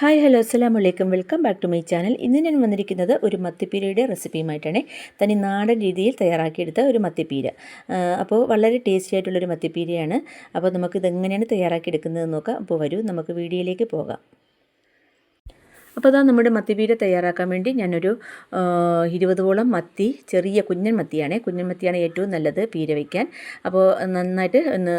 Hi hello അസ്സലാമു അലൈക്കും welcome back to my channel. ഇന്ന് ഞാൻ വന്നിരിക്കുന്നത് ഒരു മത്തിപ്പീരയുടെ റെസിപ്പിയുമായിട്ടാണ്. തനി നാടൻ രീതിയിൽ തയ്യാറാക്കിയെടുത്ത ഒരു മത്തിപ്പീര. അപ്പോൾ വളരെ ടേസ്റ്റി ആയിട്ടുള്ളൊരു മത്തിപ്പീരയാണ്. അപ്പോൾ നമുക്കിത് എങ്ങനെയാണ് തയ്യാറാക്കിയെടുക്കുന്നതെന്ന് നോക്കാം. അപ്പോൾ വരൂ നമുക്ക് വീഡിയോയിലേക്ക് പോകാം. അപ്പോൾ അതാ നമ്മുടെ മത്തിപ്പീര തയ്യാറാക്കാൻ വേണ്ടി ഞാനൊരു 20ഓളം മത്തി, ചെറിയ കുഞ്ഞൻ മത്തിയാണ് ഏറ്റവും നല്ലത് പീര വയ്ക്കാൻ. അപ്പോൾ നന്നായിട്ട് ഒന്ന്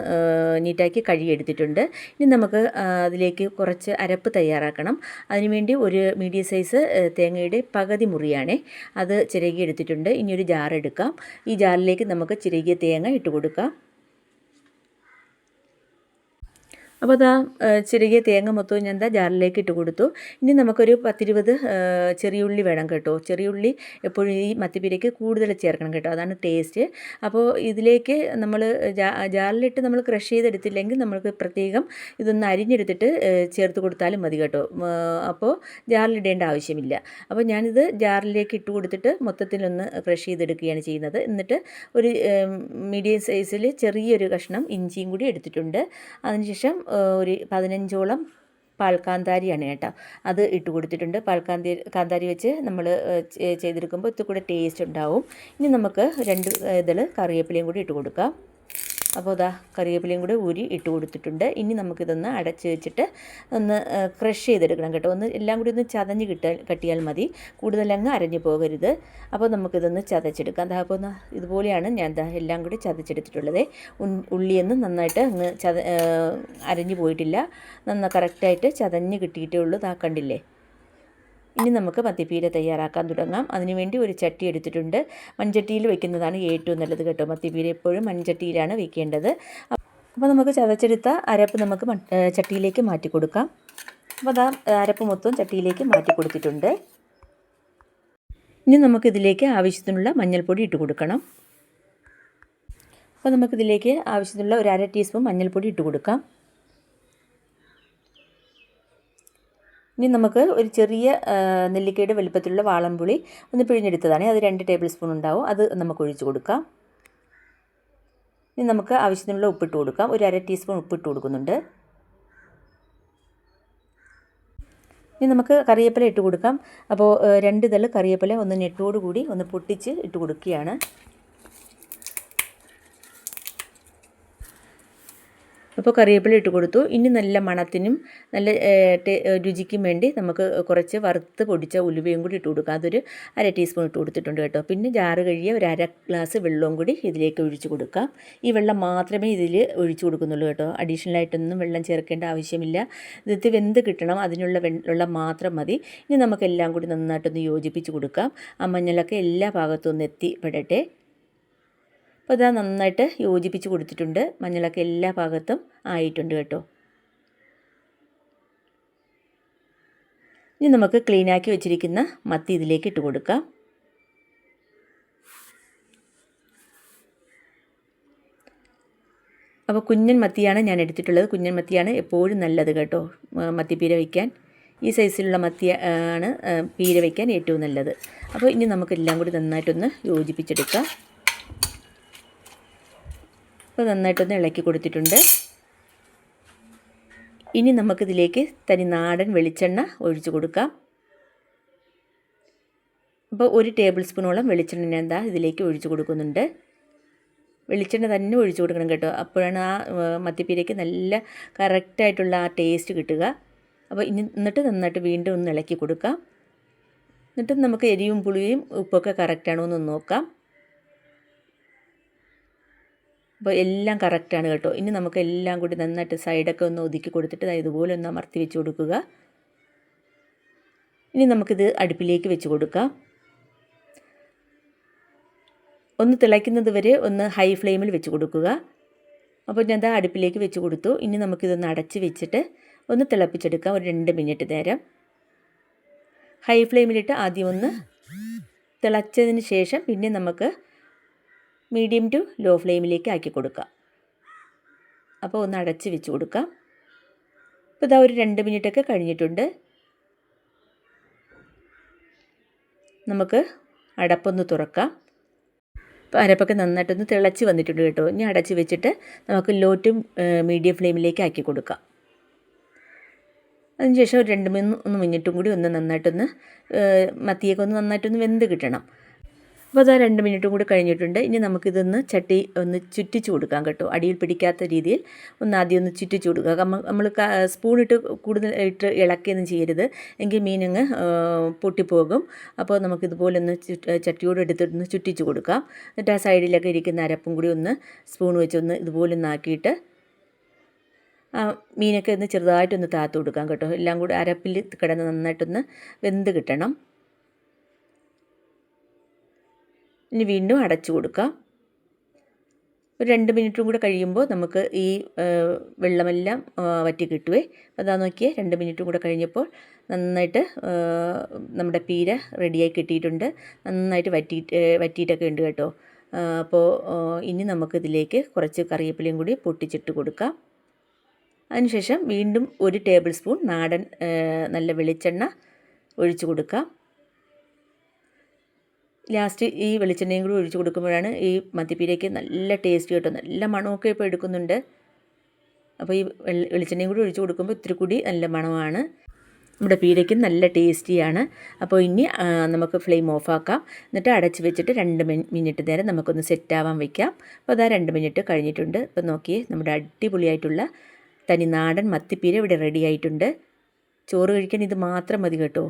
നീറ്റാക്കി കഴുകിയെടുത്തിട്ടുണ്ട്. ഇനി നമുക്ക് അതിലേക്ക് കുറച്ച് അരപ്പ് തയ്യാറാക്കണം. അതിനുവേണ്ടി ഒരു മീഡിയം സൈസ് തേങ്ങയുടെ പകുതി മുറിയാണേ, അത് ചിരകിയെടുത്തിട്ടുണ്ട്. ഇനി ഒരു ജാർ എടുക്കാം. ഈ ജാറിലേക്ക് നമുക്ക് ചിരകിയ തേങ്ങ ഇട്ട് കൊടുക്കാം. അപ്പോൾ അതാ ചിരകിയ തേങ്ങ മൊത്തവും ഞാൻ ജാറിലേക്ക് ഇട്ട് കൊടുത്തു. ഇനി നമുക്കൊരു 10-20 ചെറിയുള്ളി വേണം കേട്ടോ. ചെറിയുള്ളി എപ്പോഴും ഈ മത്തിപ്പീരയ്ക്ക് കൂടുതൽ ചേർക്കണം കേട്ടോ, അതാണ് ടേസ്റ്റ്. അപ്പോൾ ഇതിലേക്ക് നമ്മൾ ജാറിലിട്ട് നമ്മൾ ക്രഷ് ചെയ്തെടുത്തില്ലെങ്കിൽ നമുക്ക് പ്രത്യേകം ഇതൊന്ന് അരിഞ്ഞെടുത്തിട്ട് ചേർത്ത് കൊടുത്താലും മതി കേട്ടോ. അപ്പോൾ ജാറിലിടേണ്ട ആവശ്യമില്ല. അപ്പോൾ ഞാനിത് ജാറിലേക്ക് ഇട്ട് കൊടുത്തിട്ട് മൊത്തത്തിലൊന്ന് ക്രഷ് ചെയ്തെടുക്കുകയാണ് ചെയ്യുന്നത്. എന്നിട്ട് ഒരു മീഡിയം സൈസിൽ ചെറിയൊരു കഷ്ണം ഇഞ്ചിയും കൂടി എടുത്തിട്ടുണ്ട്. അതിനുശേഷം ഒരു 15ഓളം പാൽക്കാന്താരിയാണ് കേട്ടോ, അത് ഇട്ട് കൊടുത്തിട്ടുണ്ട്. കാന്താരി വെച്ച് നമ്മൾ ചെയ്തെടുക്കുമ്പോൾ ഇത്തിരി കൂടെ ടേസ്റ്റ് ഉണ്ടാവും. ഇനി നമുക്ക് 2 ഇതൾ കറിവേപ്പിലയും കൂടി ഇട്ട് കൊടുക്കാം. അപ്പോൾ ഇതാ കറിവേപ്പിലയും കൂടി ഊരി ഇട്ട് കൊടുത്തിട്ടുണ്ട്. ഇനി നമുക്കിതൊന്ന് അടച്ച് വെച്ചിട്ട് ഒന്ന് ക്രഷ് ചെയ്തെടുക്കണം കേട്ടോ. എല്ലാം കൂടി ഒന്ന് ചതഞ്ഞ് കട്ടിയാൽ മതി, കൂടുതലങ്ങ് അരഞ്ഞു പോകരുത്. അപ്പോൾ നമുക്കിതൊന്ന് ചതച്ചെടുക്കാം. അപ്പോൾ ഇതുപോലെയാണ് ഞാൻ എല്ലാം കൂടി ചതച്ചെടുത്തിട്ടുള്ളത്. ഉള്ളിയൊന്നും നന്നായിട്ട് അങ്ങ് അരഞ്ഞു പോയിട്ടില്ല, കറക്റ്റായിട്ട് ചതഞ്ഞ് കിട്ടിയിട്ടേ ഉള്ളൂ. കണ്ടില്ലേ. ഇനി നമുക്ക് മത്തിപ്പീര തയ്യാറാക്കാൻ തുടങ്ങാം. അതിനുവേണ്ടി ഒരു ചട്ടി എടുത്തിട്ടുണ്ട്. മൺചട്ടിയിൽ വയ്ക്കുന്നതാണ് ഏറ്റവും നല്ലത് കേട്ടോ. മത്തിപ്പീര എപ്പോഴും മൺചട്ടിയിലാണ് വയ്ക്കേണ്ടത്. അപ്പോൾ നമുക്ക് ചതച്ചെടുത്ത അരപ്പ് നമുക്ക് ചട്ടിയിലേക്ക് മാറ്റി കൊടുക്കാം. അപ്പോൾ അതാ അരപ്പ് മൊത്തം ചട്ടിയിലേക്ക് മാറ്റി കൊടുത്തിട്ടുണ്ട്. ഇനി നമുക്കിതിലേക്ക് ആവശ്യത്തിനുള്ള മഞ്ഞൾപ്പൊടി ഇട്ട് കൊടുക്കണം. അപ്പോൾ നമുക്കിതിലേക്ക് ആവശ്യത്തിനുള്ള ഒരു 1/2 ടീസ്പൂൺ മഞ്ഞൾപ്പൊടി ഇട്ട് കൊടുക്കാം. ഇനി നമുക്ക് ഒരു ചെറിയ നെല്ലിക്കയുടെ വലുപ്പത്തിലുള്ള വാളംപുളി ഒന്ന് പിഴിഞ്ഞെടുത്തതാണ്, അത് 2 ടേബിൾ സ്പൂൺ ഉണ്ടാവും. അത് നമുക്ക് ഒഴിച്ച് കൊടുക്കാം. ഇനി നമുക്ക് ആവശ്യത്തിനുള്ള ഉപ്പിട്ട് കൊടുക്കാം. ഒരു 1/2 ടീസ്പൂൺ ഉപ്പിട്ട് കൊടുക്കുന്നുണ്ട്. ഇനി നമുക്ക് കറിവേപ്പില ഇട്ട് കൊടുക്കാം. അപ്പോൾ 2 ഇതൾ കറിവേപ്പില ഒന്ന് നെട്ടോടുകൂടി ഒന്ന് പൊട്ടിച്ച് ഇട്ട് കൊടുക്കുകയാണ്. അപ്പോൾ കറിവേപ്പില ഇട്ട് കൊടുത്തു. ഇനി നല്ല മണത്തിനും നല്ല രുചിക്കും വേണ്ടി നമുക്ക് കുറച്ച് വറുത്ത് പൊടിച്ച ഉലുവയും കൂടി ഇട്ട് കൊടുക്കാം. അതൊരു 1/2 ടീസ്പൂൺ ഇട്ട് കൊടുത്തിട്ടുണ്ട് കേട്ടോ. പിന്നെ ജാറ് കഴുകിയ ഒരു 1/2 ഗ്ലാസ് വെള്ളവും കൂടി ഇതിലേക്ക് ഒഴിച്ച് കൊടുക്കാം. ഈ വെള്ളം മാത്രമേ ഇതിൽ ഒഴിച്ച് കൊടുക്കുന്നുള്ളൂ കേട്ടോ. അഡീഷണലായിട്ടൊന്നും വെള്ളം ചേർക്കേണ്ട ആവശ്യമില്ല. ഇത് വെന്ത് കിട്ടണം, അതിനുള്ള വെള്ളം മാത്രം മതി. ഇനി നമുക്കെല്ലാം കൂടി നന്നായിട്ടൊന്ന് യോജിപ്പിച്ച് കൊടുക്കാം. ആ മഞ്ഞളൊക്കെ എല്ലാ ഭാഗത്തും ഒന്ന് എത്തിപ്പെടട്ടെ. അപ്പോൾ ഇതാ നന്നായിട്ട് യോജിപ്പിച്ച് കൊടുത്തിട്ടുണ്ട്. മഞ്ഞളൊക്കെ എല്ലാ ഭാഗത്തും ആയിട്ടുണ്ട് കേട്ടോ. ഇനി നമുക്ക് ക്ലീനാക്കി വെച്ചിരിക്കുന്ന മത്തി ഇതിലേക്ക് ഇട്ട് കൊടുക്കാം. അപ്പോൾ കുഞ്ഞൻ മത്തിയാണ് ഞാൻ എടുത്തിട്ടുള്ളത്. കുഞ്ഞൻ മത്തിയാണ് എപ്പോഴും നല്ലത് കേട്ടോ മത്തിപ്പീര വയ്ക്കാൻ. ഈ സൈസിലുള്ള മത്തി ആണ് പീര വയ്ക്കാൻ ഏറ്റവും നല്ലത്. അപ്പോൾ ഇനി നമുക്കെല്ലാം കൂടി നന്നായിട്ടൊന്ന് യോജിപ്പിച്ചെടുക്കാം. അപ്പോൾ നന്നായിട്ടൊന്ന് ഇളക്കി കൊടുത്തിട്ടുണ്ട്. ഇനി നമുക്കിതിലേക്ക് തനി നാടൻ വെളിച്ചെണ്ണ ഒഴിച്ച് കൊടുക്കാം. അപ്പോൾ 1 ടേബിൾ സ്പൂണോളം വെളിച്ചെണ്ണ ഞാൻ ഇതിലേക്ക് ഒഴിച്ച് കൊടുക്കുന്നുണ്ട്. വെളിച്ചെണ്ണ തന്നെ ഒഴിച്ച് കൊടുക്കണം കേട്ടോ, അപ്പോഴാണ് ആ മത്തിപ്പീരയ്ക്ക് നല്ല കറക്റ്റായിട്ടുള്ള ആ ടേസ്റ്റ് കിട്ടുക. അപ്പോൾ എന്നിട്ട് നന്നായിട്ട് വീണ്ടും ഒന്ന് ഇളക്കി കൊടുക്കാം. എന്നിട്ട് നമുക്ക് എരിവും പുളിയും ഉപ്പൊക്കെ കറക്റ്റാണോ എന്ന് നോക്കാം. അപ്പോൾ എല്ലാം കറക്റ്റാണ് കേട്ടോ. ഇനി നമുക്ക് എല്ലാം കൂടി നന്നായിട്ട് സൈഡൊക്കെ ഒന്ന് ഒതുക്കി കൊടുത്തിട്ട് ഇതുപോലെ ഒന്ന് അമർത്തി വെച്ച് കൊടുക്കുക. ഇനി നമുക്കിത് അടുപ്പിലേക്ക് വെച്ച് കൊടുക്കാം. ഒന്ന് തിളയ്ക്കുന്നത് വരെ ഒന്ന് ഹൈ ഫ്ലെയിമിൽ വെച്ച് കൊടുക്കുക. അപ്പോൾ ഞാൻ അടുപ്പിലേക്ക് വെച്ച് കൊടുത്തു. ഇനി നമുക്കിതൊന്ന് അടച്ച് വെച്ചിട്ട് ഒന്ന് തിളപ്പിച്ചെടുക്കാം ഒരു 2 മിനിറ്റ് നേരം. ഹൈ ഫ്ലെയിമിലിട്ട് ആദ്യം ഒന്ന് തിളച്ചതിന് ശേഷം പിന്നെ നമുക്ക് മീഡിയം ടു ലോ ഫ്ലെയിമിലേക്ക് ആക്കി കൊടുക്കാം. അപ്പോൾ ഒന്ന് അടച്ച് വെച്ച് കൊടുക്കാം. അപ്പോൾ ഇതാ ഒരു 2 മിനിറ്റൊക്കെ കഴിഞ്ഞിട്ടുണ്ട്. നമുക്ക് അടപ്പൊന്ന് തുറക്കാം. അപ്പോൾ അരപ്പൊക്കെ നന്നായിട്ടൊന്ന് തിളച്ച് വന്നിട്ടുണ്ട് കേട്ടോ. ഇനി അടച്ച് വെച്ചിട്ട് നമുക്ക് ലോ ടു മീഡിയം ഫ്ലെയിമിലേക്ക് ആക്കി കൊടുക്കാം. അതിനുശേഷം ഒരു 2-3 മിനിറ്റും കൂടി ഒന്ന് നന്നായിട്ടൊന്ന് മത്തിയൊക്കെ ഒന്ന് നന്നായിട്ടൊന്ന് വെന്ത് കിട്ടണം. അപ്പോൾ അതാ 2 മിനിറ്റും കൂടി കഴിഞ്ഞിട്ടുണ്ട്. ഇനി നമുക്കിതൊന്ന് ചട്ടി ഒന്ന് ചുറ്റിച്ച് കൊടുക്കാം കേട്ടോ. അടിയിൽ പിടിക്കാത്ത രീതിയിൽ ആദ്യം ഒന്ന് ചുറ്റിച്ച് കൊടുക്കുക. നമ്മൾ സ്പൂണിട്ട് കൂടുതൽ ഇട്ട് ഇളക്കിയൊന്നും ചെയ്യരുത്, എങ്കിൽ മീനങ്ങ് പൊട്ടിപ്പോകും. അപ്പോൾ നമുക്കിതുപോലെ ഒന്ന് ചട്ടിയോട് എടുത്തിട്ടൊന്ന് ചുറ്റിച്ച് കൊടുക്കാം. എന്നിട്ട് ആ സൈഡിലൊക്കെ ഇരിക്കുന്ന അരപ്പും കൂടി ഒന്ന് സ്പൂൺ വെച്ചൊന്ന് ഇതുപോലെ ഒന്നാക്കിയിട്ട് മീനൊക്കെ ഒന്ന് ചെറുതായിട്ടൊന്ന് താത്ത് കൊടുക്കാം കേട്ടോ. എല്ലാം കൂടി അരപ്പിൽ കിടന്ന് നന്നായിട്ടൊന്ന് വെന്ത് കിട്ടണം. ഇനി വീണ്ടും അടച്ചു കൊടുക്കാം. ഒരു 2 മിനിറ്റും കൂടെ കഴിയുമ്പോൾ നമുക്ക് ഈ വെള്ളമെല്ലാം വറ്റി കിട്ടുവേ. അതാ നോക്കിയേ, 2 മിനിറ്റും കൂടെ കഴിഞ്ഞപ്പോൾ നമ്മുടെ പീര റെഡിയായി കിട്ടിയിട്ടുണ്ട്. നന്നായിട്ട് വറ്റിയിട്ടൊക്കെ ഉണ്ട് കേട്ടോ. അപ്പോൾ ഇനി നമുക്കിതിലേക്ക് കുറച്ച് കറിവേപ്പിലയും കൂടി പൊട്ടിച്ചിട്ട് കൊടുക്കാം. അതിനുശേഷം വീണ്ടും 1 ടേബിൾ സ്പൂൺ നാടൻ നല്ല വെളിച്ചെണ്ണ ഒഴിച്ച് കൊടുക്കാം. ലാസ്റ്റ് ഈ വെളിച്ചെണ്ണയും കൂടി ഒഴിച്ച് കൊടുക്കുമ്പോഴാണ് ഈ മത്തിപ്പീരയ്ക്ക് നല്ല ടേസ്റ്റ് കേട്ടോ. നല്ല മണമൊക്കെ ഇപ്പോൾ എടുക്കുന്നുണ്ട്. അപ്പോൾ ഈ വെളിച്ചെണ്ണയും കൂടി ഒഴിച്ച് കൊടുക്കുമ്പോൾ ഇത്തിരി കൂടി നല്ല മണമാണ്. നമ്മുടെ പീരയ്ക്ക് നല്ല ടേസ്റ്റിയാണ്. അപ്പോൾ ഇനി നമുക്ക് ഫ്ലെയിം ഓഫാക്കാം. എന്നിട്ട് അടച്ച് വെച്ചിട്ട് 2 മിനിറ്റ് നേരം നമുക്കൊന്ന് സെറ്റാവാൻ വയ്ക്കാം. അപ്പോൾ അതാ 2 മിനിറ്റ് കഴിഞ്ഞിട്ടുണ്ട്. അപ്പോൾ നോക്കിയേ, നമ്മുടെ അടിപൊളിയായിട്ടുള്ള തനി നാടൻ മത്തിപ്പീര ഇവിടെ റെഡി ആയിട്ടുണ്ട്. ചോറ് കഴിക്കാൻ ഇത് മാത്രം മതി കേട്ടോ.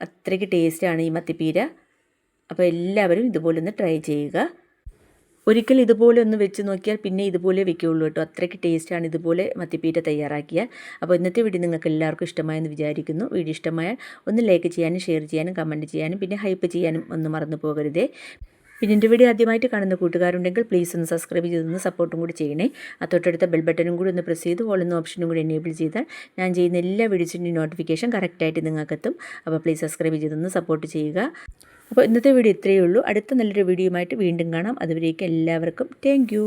അത്രയ്ക്ക് ടേസ്റ്റാണ് ഈ മത്തിപ്പീര. അപ്പോൾ എല്ലാവരും ഇതുപോലെ ഒന്ന് ട്രൈ ചെയ്യുക. ഒരിക്കൽ ഇതുപോലെ ഒന്ന് വെച്ച് നോക്കിയാൽ പിന്നെ ഇതുപോലെ വെക്കുകയുള്ളൂ കേട്ടോ. അത്രയ്ക്ക് ടേസ്റ്റാണ് ഇതുപോലെ മത്തിപ്പീര തയ്യാറാക്കിയാൽ. അപ്പോൾ ഇന്നത്തെ വീഡിയോ നിങ്ങൾക്ക് എല്ലാവർക്കും ഇഷ്ടമായെന്ന് വിചാരിക്കുന്നു. വീഡിയോ ഇഷ്ടമായാൽ ഒന്ന് ലൈക്ക് ചെയ്യാനും ഷെയർ ചെയ്യാനും കമൻറ്റ് ചെയ്യാനും പിന്നെ ഹൈപ്പ് ചെയ്യാനും ഒന്നും മറന്നു പോകരുതേ. പിന്നെ എൻ്റെ വീഡിയോ ആദ്യമായിട്ട് കാണുന്ന കൂട്ടുകാരുണ്ടെങ്കിൽ പ്ലീസ് ഒന്ന് സബ്സ്ക്രൈബ് ചെയ്തൊന്ന് സപ്പോർട്ടും കൂടി ചെയ്യണേ. തൊട്ടടുത്ത ബെൽ ബട്ടനും കൂടി ഒന്ന് പ്രസ് ചെയ്ത് ഓൾ എന്ന ഓപ്ഷനും കൂടി എനേബിൾ ചെയ്താൽ ഞാൻ ചെയ്യുന്ന എല്ലാ വീഡിയോസിൻ്റെയും നോട്ടിഫിക്കേഷൻ കറക്റ്റായിട്ട് നിങ്ങൾക്കെത്തും. അപ്പോൾ പ്ലീസ് സബ്സ്ക്രൈബ് ചെയ്തൊന്ന് സപ്പോർട്ട് ചെയ്യുക. അപ്പോൾ ഇന്നത്തെ വീഡിയോ ഇത്രയേ ഉള്ളൂ. അടുത്ത നല്ലൊരു വീഡിയോയുമായിട്ട് വീണ്ടും കാണാം. അതുവരേക്കും എല്ലാവർക്കും താങ്ക് യു.